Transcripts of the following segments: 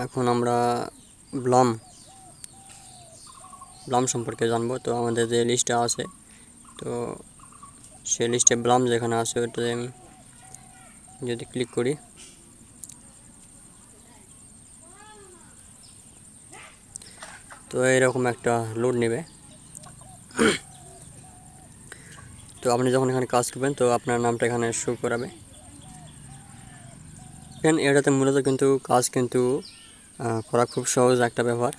এখন আমরা ব্লম ব্লম সম্পর্কে জানবো। তো আমাদের যে লিস্টে আছে, তো সেই লিস্টে ব্লম যেখানে আছে ওটাতে আমি যদি ক্লিক করি, তো এরকম একটা লোড নেবে। তো আপনি যখন এখানে কাজ করবেন তো আপনার নামটা এখানে শো করাবে। এটাতে মূলত কিন্তু কাজ কিন্তু করা খুব সহজ একটা ব্যাপার।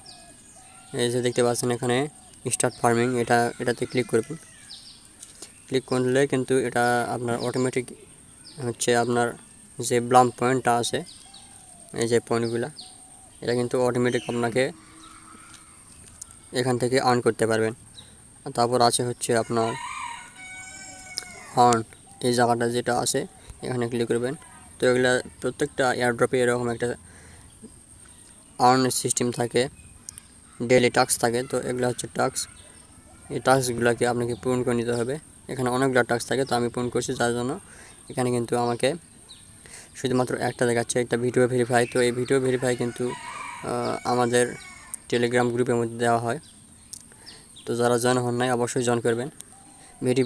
এই যে দেখতে পাচ্ছেন এখানে স্টার্ট ফার্মিং, এটাতে ক্লিক করবেন। ক্লিক করলে কিন্তু এটা আপনার অটোমেটিক হচ্ছে আপনার যে ব্লাম পয়েন্টটা আছে, এই যে পয়েন্টগুলো, এটা কিন্তু অটোমেটিক আপনাকে এখান থেকে আর্ন করতে পারবেন। তারপর আছে হচ্ছে আপনার আর্ন, এই জায়গাটা যেটা আছে এখানে ক্লিক করবেন। তো এগুলা প্রত্যেকটা এয়ারড্রপে এরকম একটা আর্ন সিস্টেম থাকে, ডেইলি টাস্ক থাকে। তো এগুলো হচ্ছে টাস্ক, এই টাস্কগুলোকে আপনাকে পূরণ করে নিতে হবে। এখানে অনেকগুলো টাস্ক থাকে, তো আমি পূরণ করছি, যার জন্য এখানে কিন্তু আমাকে শুধুমাত্র একটা দেখাচ্ছে, একটা ভিডিও ভেরিফাই। তো এই ভিডিও ভেরিফাই কিন্তু আমাদের টেলিগ্রাম গ্রুপের মধ্যে দেওয়া হয়। তো যারা জয়েন হন নাই অবশ্যই জয়েন করবেন।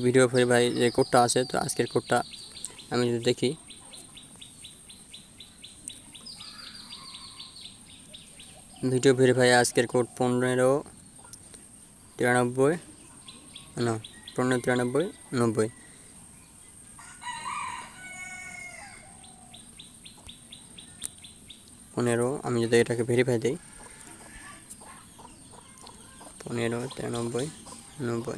ভিডিও ভেরিফাই যে কোডটা আছে, তো আজকের কোডটা আমি যদি দেখি, ভিডিও ভেরিফাই আজকের কোড 1593 না 1593 90 15। আমি যদি এটাকে ভেরিফাই দিই, 1593 90।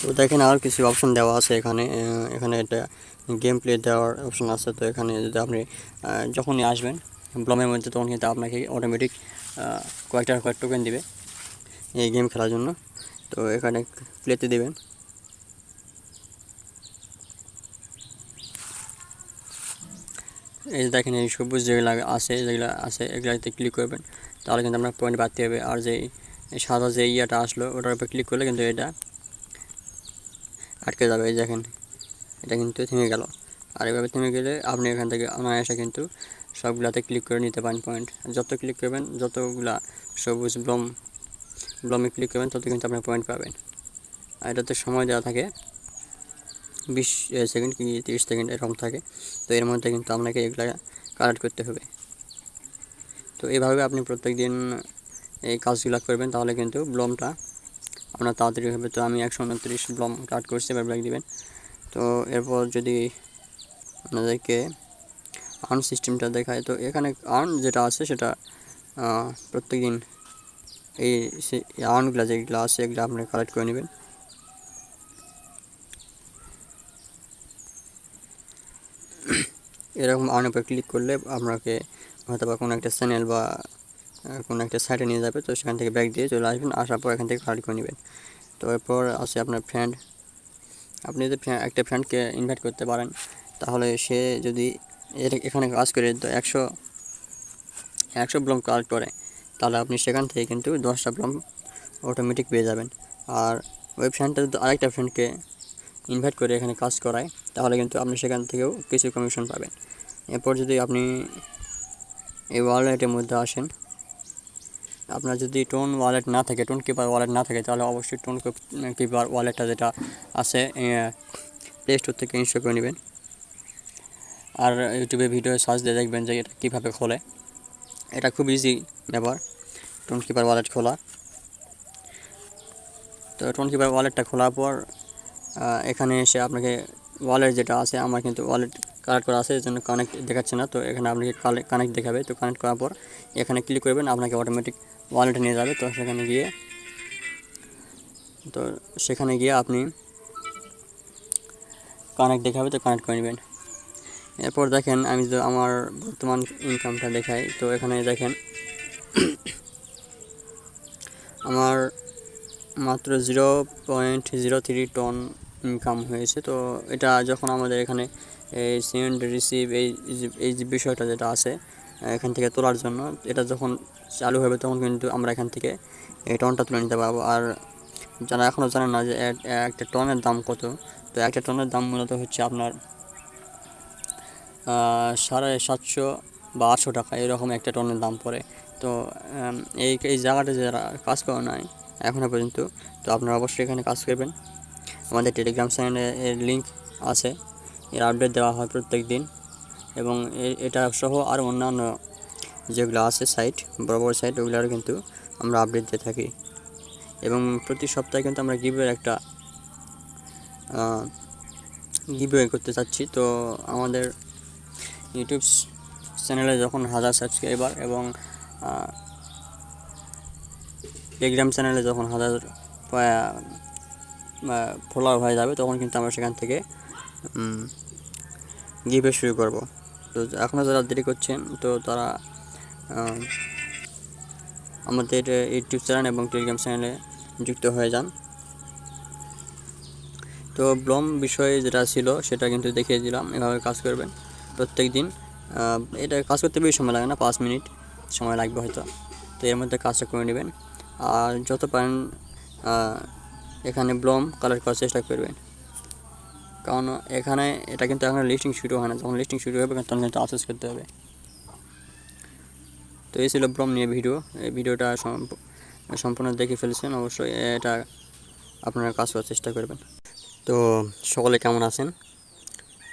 তো দেখেন আর কিছু অপশন দেওয়া আছে এখানে। এখানে এটা গেম প্লে দেওয়ার অপশন আছে। তো এখানে যদি আপনি যখনই আসবেন ব্লমের মধ্যে, তখন কিন্তু আপনাকে অটোমেটিক কয়েকটা টোকেন দিবে এই গেম খেলার জন্য। তো এখানে প্লেতে দেবেন। এই দেখেন এই সবুজ যেগুলো আছে এগুলাতে ক্লিক করবেন, তাহলে কিন্তু আপনার পয়েন্ট বাড়তে হবে। আর যে সাদা যে ইয়াটা আসলো ওটার উপর ক্লিক করলে কিন্তু এটা আটকে যাবে। এই দেখেন এটা কিন্তু থেমে গেল। আর এভাবে থেমে গেলে আপনি এখান থেকে অনায়াসে কিন্তু সবগুলাতে ক্লিক করে নিতে পারেন পয়েন্ট। যত ক্লিক করবেন, যতগুলা সবুজ ব্লমে ক্লিক করবেন, তত কিন্তু আপনি পয়েন্ট পাবেন। আর এটাতে সময় দেওয়া থাকে 20 সেকেন্ড কি 30 সেকেন্ড এরকম থাকে। তো এর মধ্যে কিন্তু আপনাকে এগুলা কালেক্ট করতে হবে। তো এইভাবে আপনি প্রত্যেক দিন এই কাজগুলো করবেন, তাহলে কিন্তু ব্লমটা আপনার তাড়াতাড়ি হবে। তো আমি 129 ব্লম কাট করছি, এবার ব্যাক দিবেন। তো এরপর যদি আপনাদেরকে আর্ন সিস্টেমটা দেখায়, তো এখানে আর্ন যেটা আছে সেটা প্রত্যেক দিন এই আর্নগুলো যেগুলো আছে এগুলো আপনি কালেক্ট করে নেবেন। এরকম আর্নের উপর ক্লিক করলে আপনাকে হয়তো বা কোনো একটা চ্যানেল বা কোনো একটা সাইটে নিয়ে যাবে। তো সেখান থেকে ব্যাক দিয়ে চলে আসবেন, আসার পর এখান থেকে কালেক্ট করে নেবেন। তো এরপর আছে আপনার ফ্রেন্ড। আপনি যদি একটা ফ্রেন্ডকে ইনভাইট করতে পারেন, তাহলে সে যদি এখানে কাজ করে তো 100 ব্লম কালেক্ট করে, তাহলে আপনি সেখান থেকে কিন্তু 10টা ব্লম অটোমেটিক পেয়ে যাবেন। আর ওই ফ্রেন্ডটা যদি আরেকটা ফ্রেন্ডকে ইনভাইট করে এখানে কাজ করায়, তাহলে কিন্তু আপনি সেখান থেকেও কিছু কমিশন পাবেন। এরপর যদি আপনি এই ওয়ালেটের মধ্যে আসেন, আপনার যদি টোন ওয়ালেট না থাকে, টোন কিপার ওয়ালেট না থাকে, তাহলে অবশ্যই টোন কিপার ওয়ালেটটা যেটা আছে প্লে স্টোর থেকে ইনস্টল করে নেবেন। আর ইউটিউবে ভিডিও সার্চ দিয়ে দেখবেন যে এটা কীভাবে খোলে। এটা খুব ইজি ব্যাপার, টোন কিপার ওয়ালেট খোলা। তো টোন কিপার ওয়ালেটটা খোলার পর এখানে এসে আপনাকে ওয়ালেট যেটা আছে, আমার কিন্তু ওয়ালেট কানেক্ট করা আছে, এর জন্য কানেক্ট দেখাচ্ছে না। তো এখানে আপনাকে কানেক্ট দেখাবে। তো কানেক্ট করার পর এখানে ক্লিক করবেন, আপনাকে অটোমেটিক ওয়ালেটে নিয়ে যাবে। তো সেখানে গিয়ে আপনি কানেক্ট দেখাবে, তো কানেক্ট করে নেবেন। এরপর দেখেন আমি যদি আমার বর্তমান ইনকামটা দেখাই, তো এখানে দেখেন আমার মাত্র 0.03 টন ইনকাম হয়েছে। তো এটা যখন আমাদের এখানে এই সেন্ড রিসিভ এই যে বিষয়টা যেটা আছে এখান থেকে তোলার জন্য, এটা যখন চালু হবে তখন কিন্তু আমরা এখান থেকে এই টনটা তুলে নিতে পারবো। আর যারা এখনও জানেন না যে একটা টনের দাম কত, তো একটা টনের দাম মূলত হচ্ছে আপনার 750 বা 800 টাকা এরকম একটা টনের দাম পড়ে। তো এই জায়গাটা যারা কাজ করে নাই এখনও পর্যন্ত, তো আপনারা অবশ্যই এখানে কাজ করবেন। আমাদের টেলিগ্রাম চ্যানেলে এর লিঙ্ক আছে, এর আপডেট দেওয়া হয় প্রত্যেক দিন, এবং এটা সহ আরও অন্যান্য যেগুলো আছে সাইট, বড় বড় সাইট, ওগুলোরও কিন্তু আমরা আপডেট দিয়ে থাকি। এবং প্রতি সপ্তাহে কিন্তু আমরা গিভওয়ে একটা গিভওয়ে করতে চাচ্ছি। তো আমাদের ইউটিউব চ্যানেলে যখন 1000 সাবস্ক্রাইবার এবং টেলিগ্রাম চ্যানেলে যখন 1000 ফলোয়ার হয়ে যাবে, তখন কিন্তু আমরা সেখান থেকে গিভওয়ে শুরু করব। তো এখনও যারা দেরি করছেন, তো তারা আমাদের ইউটিউব চ্যানেল এবং টেলিগ্রাম চ্যানেলে যুক্ত হয়ে যান। তো ব্লম বিষয়ে যেটা ছিল সেটা কিন্তু দেখিয়ে দিলাম, এভাবে কাজ করবেন প্রত্যেক দিন। এটা কাজ করতে বেশি সময় লাগে না, 5 মিনিট সময় লাগবে হয়তো। তো এর মধ্যে কাজটা করে নেবেন, আর যত পারেন এখানে ব্লম কালার করার চেষ্টা করবেন, কারণ এখানে এটা কিন্তু এখন লিস্টিং শুরু হয় না, যখন লিস্টিং শুরু হবে তখন কিন্তু আফসোস করতে হবে। তো এই ছিল ব্লম নিয়ে ভিডিও। এই ভিডিওটা সম্পূর্ণ দেখে ফেলেছেন, অবশ্যই এটা আপনারা কাজ করার চেষ্টা করবেন। তো সকলে কেমন আছেন?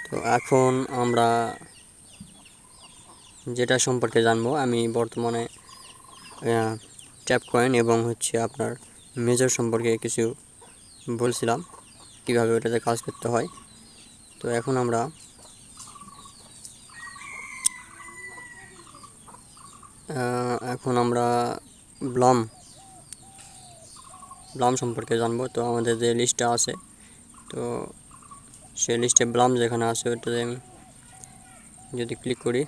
তো এখন আমরা যেটা সম্পর্কে জানবো, আমি বর্তমানে ট্যাপ কয়েন এবং আপনার মেজর সম্পর্কে কিছু বলছিলাম, কীভাবে ওটাতে কাজ করতে হয়। তো এখন আমরা ব্লাম সম্পর্কে জানবো। তো আমাদের যে লিস্টটা আছে, তো সেই লিস্টে ব্লাম যেখানে আছে ওটাতে আমি যদি ক্লিক করি,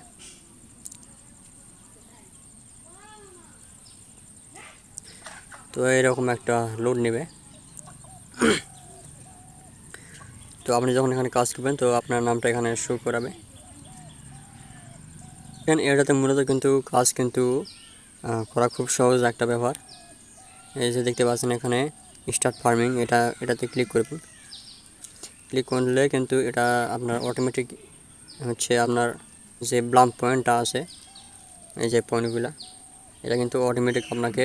তো এরকম একটা লোড নেবে। তো আপনি যখন এখানে কাজ করবেন, তো আপনার নামটা এখানে শো করাবে। এটাতে মূলত কিন্তু কাজ করা খুব সহজ একটা ব্যাপার। এই যে দেখতে পাচ্ছেন এখানে স্টার্ট ফার্মিং, এটাতে ক্লিক করবেন। ক্লিক করলে কিন্তু এটা আপনার অটোমেটিক আপনার যে ব্লাম পয়েন্টটা আছে, এই যে পয়েন্টগুলো, এটা কিন্তু অটোমেটিক আপনাকে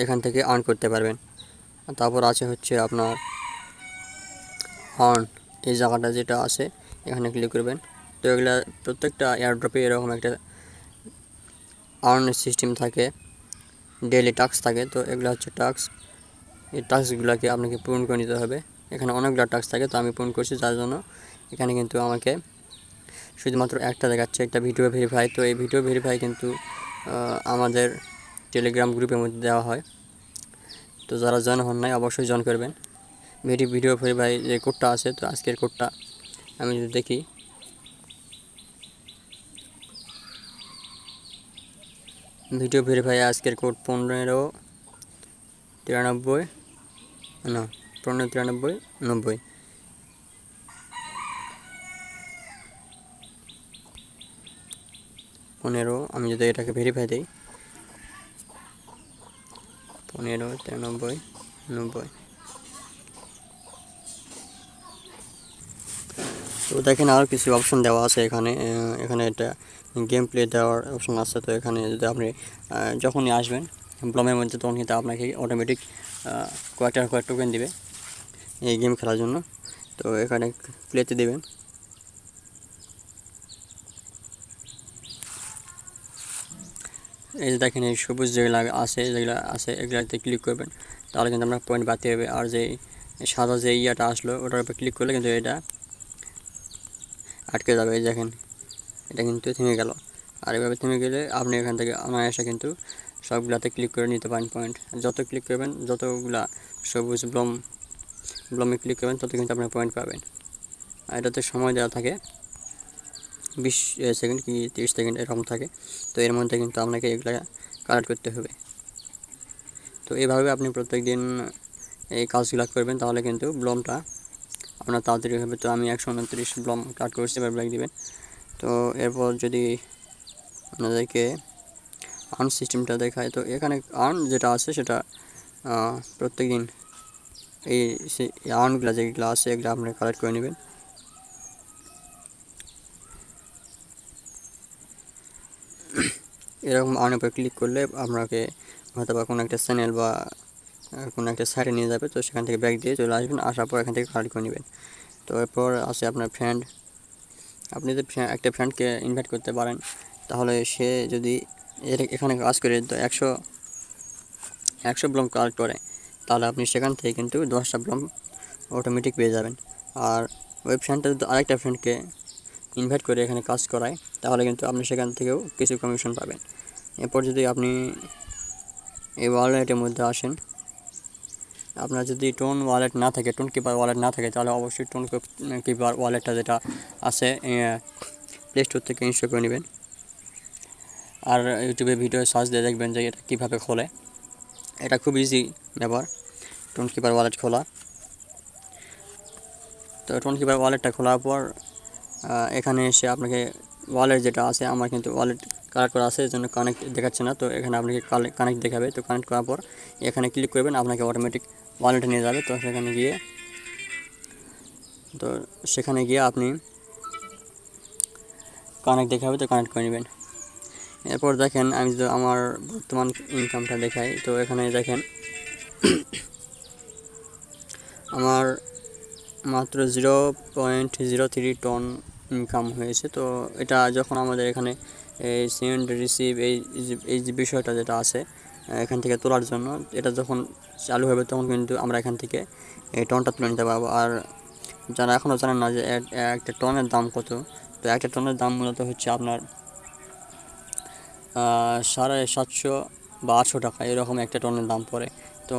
এখান থেকে আর্ন করতে পারবেন। তারপর আছে আপনার আর্ন, এই জায়গাটা যেটা আছে এখানে ক্লিক করবেন। তো এগুলা প্রত্যেকটা এয়ারড্রপে এরকম একটা আর্নের সিস্টেম থাকে, ডেইলি টাস্ক থাকে। তো এগুলো টাস্ক, এই টাস্কগুলোকে আপনাকে পূরণ করে নিতে হবে। এখানে অনেকগুলো টাস্ক থাকে, তো আমি পূরণ করছি, যার জন্য এখানে কিন্তু আমাকে শুধুমাত্র একটা দেখাচ্ছে, একটা ভিডিও ভেরিফাই। তো এই ভিডিও ভেরিফাই কিন্তু আমাদের টেলিগ্রাম গ্রুপের মধ্যে দেওয়া হয়। তো যারা জয়েন হন নাই অবশ্যই জয়েন করবেন। ভিডিও ভেরিফাই যে কোডটা আছে, তো আজকের কোডটা আমি যদি দেখি, ভিডিও ভেরিফাই আজকের কোড 1593 না 1593 90। আমি যদি এটাকে ভেরিফাই দিই, 1593 90। তো দেখেন আরও কিছু অপশন দেওয়া আছে এখানে। এটা গেম প্লে দেওয়ার অপশন আছে। তো এখানে যদি আপনি যখনই আসবেন ব্লমের মধ্যে, তখন কিন্তু আপনাকে অটোমেটিক কয়েকটা টোকেন দিবে এই গেম খেলার জন্য। তো এখানে প্লেতে দেবেন। এই যে দেখেন এই সবুজ যেগুলো আছে এগুলাতে ক্লিক করবেন, তাহলে কিন্তু আপনার পয়েন্ট বাড়তে হবে। আর যে সাদা যে ইয়াটা আসলো ওটার উপর ক্লিক করলে কিন্তু এটা আটকে যাবে। এই দেখেন এটা কিন্তু থেমে গেল। আর এভাবে থেমে গেলে আপনি এখান থেকে অনায়াসে কিন্তু সবগুলাতে ক্লিক করে নিতে পারেন পয়েন্ট। যত ক্লিক করবেন, যতগুলা সবুজ ব্লমে ক্লিক করবেন, তত কিন্তু আপনার পয়েন্ট পাবেন। আর এটাতে সময় দেওয়া থাকে 20 সেকেন্ড কি 30 সেকেন্ড এরকম থাকে। তো এর মধ্যে কিন্তু আপনাকে এগুলা কালেক্ট করতে হবে। তো এইভাবে আপনি প্রত্যেক দিন এই কাজগুলো করবেন, তাহলে কিন্তু ব্লমটা আপনার তাড়াতাড়ি হবে। তো আমি 129 ব্লম কালেক্ট করছি, এবার ব্ল্যাক দিবেন। তো এরপর যদি আপনাদেরকে আর্ন সিস্টেমটা দেখায়, তো এখানে আর্ন যেটা আছে সেটা প্রত্যেক দিন এই আর্নগুলো যেগুলো আছে এগুলো আপনি কালেক্ট করে নেবেন। এরকম আর্নের উপর ক্লিক করলে আপনাকে হয়তো বা কোনো একটা চ্যানেল বা কোনো একটা সাইটে নিয়ে যাবে। তো সেখান থেকে ব্যাক দিয়ে চলে আসবেন, আসার পর এখান থেকে কালেক্ট করে নেবেন। তো এরপর আছে আপনার ফ্রেন্ড। আপনি যদি একটা ফ্রেন্ডকে ইনভাইট করতে পারেন, তাহলে সে যদি এখানে কাজ করে তো একশো ব্লম কালেক্ট করে, তাহলে আপনি সেখান থেকে কিন্তু 10টা ব্লম অটোমেটিক পেয়ে যাবেন। আর ওই ফ্রেন্ডটা যদি আরেকটা ফ্রেন্ডকে ইনভাইট করে এখানে কাজ করায়, তাহলে কিন্তু আপনি সেখান থেকেও কিছু কমিশন পাবেন। এরপর যদি আপনি এই ওয়ালেটের মধ্যে আসেন, আপনার যদি টোন ওয়ালেট না থাকে, টোন কিপার ওয়ালেট না থাকে, তাহলে অবশ্যই টোন কিপার ওয়ালেটটা যেটা আছে প্লে স্টোর থেকে ইনস্টল করে নেবেন। আর ইউটিউবে ভিডিও সার্চ দিয়ে দেখবেন যে এটা কীভাবে খোলে। এটা খুব ইজি ব্যাপার, টোন কিপার ওয়ালেট খোলা। তো টোন কিপার ওয়ালেটটা খোলার পর এখানে এসে আপনাকে ওয়ালেট যেটা আছে, আমার কিন্তু ওয়ালেট কানেক্ট করা আছে, এই জন্য কানেক্ট দেখাচ্ছে না। তো এখানে আপনাকে কানেক্ট দেখাবে। তো কানেক্ট করার পর এখানে ক্লিক করবেন, আপনাকে অটোমেটিক ওয়ালেটে নিয়ে যাবে। তো সেখানে গিয়ে আপনি কানেক্ট দেখাবে, তো কানেক্ট করে নেবেন। এরপর দেখেন, আমি যদি আমার বর্তমান ইনকামটা দেখাই, তো এখানে দেখেন আমার মাত্র 0.03 টন ইনকাম হয়েছে। তো এটা যখন আমাদের এখানে এই সেন্ড রিসিভ এই যে বিষয়টা যেটা আছে এখান থেকে তোলার জন্য, এটা যখন চালু হবে তখন কিন্তু আমরা এখান থেকে এই টনটা তুলে নিতে পারবো। আর যারা এখনও জানেন না যে একটা টনের দাম কত, তো একটা টনের দাম মূলত হচ্ছে আপনার 750 বা 800 টাকা, এরকম একটা টনের দাম পড়ে। তো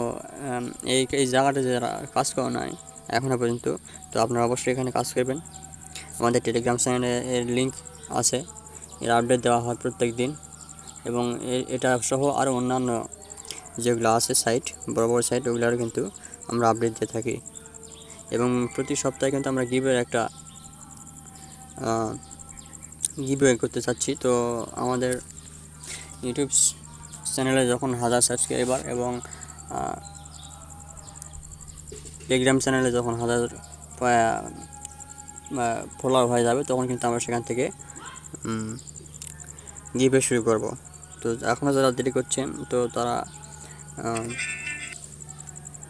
এই জায়গাটা যারা কাজ করে নাই এখনও পর্যন্ত, তো আপনারা অবশ্যই এখানে কাজ করবেন। আমাদের টেলিগ্রাম চ্যানেলের লিঙ্ক আছে, এর আপডেট দেওয়া হয় প্রত্যেক দিন, এবং এটা সহ আরও অন্যান্য যেগুলো আছে সাইট, বড় বড় সাইট, ওগুলোরও কিন্তু আমরা আপডেট দিয়ে থাকি। এবং প্রতি সপ্তাহে কিন্তু আমরা একটা গিভওয়ে করতে চাচ্ছি। তো আমাদের ইউটিউব চ্যানেলে যখন 1000 সাবস্ক্রাইবার এবং টেলিগ্রাম চ্যানেলে যখন 1000 ফলোয়ার হয়ে যাবে, তখন কিন্তু আমরা সেখান থেকে গিভওয়ে শুরু করব। তো এখনও যারা দেরি করছেন, তো তারা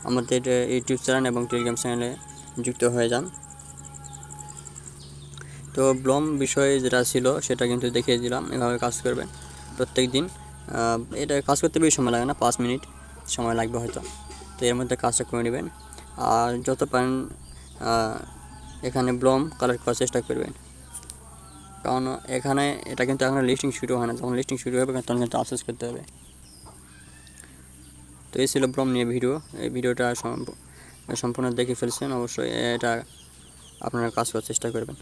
আমাদের ইউটিউব চ্যানেল এবং টেলিগ্রাম চ্যানেলে যুক্ত হয়ে যান। তো ব্লম বিষয়ে যেটা ছিল সেটা কিন্তু দেখিয়ে দিলাম, এভাবে কাজ করবেন প্রত্যেক দিন। এটা কাজ করতে বেশি সময় লাগে না, 5 মিনিট সময় লাগবে হয়তো। তো এর মধ্যে কাজটা করে নেবেন। আর যত পারেন এখানে ব্লম কালেক্ট করার চেষ্টা করবেন, কারণ এখানে এটা কিন্তু এখন লিস্টিং শুরু হয় না। যখন লিস্টিং শুরু হবে তখন কিন্তু আফসোস করতে হবে। তো এই ছিল ব্লম নিয়ে ভিডিও। এই ভিডিওটা সম্পূর্ণ দেখে ফেলছেন, অবশ্যই এটা আপনারা কাজ করার চেষ্টা করবেন।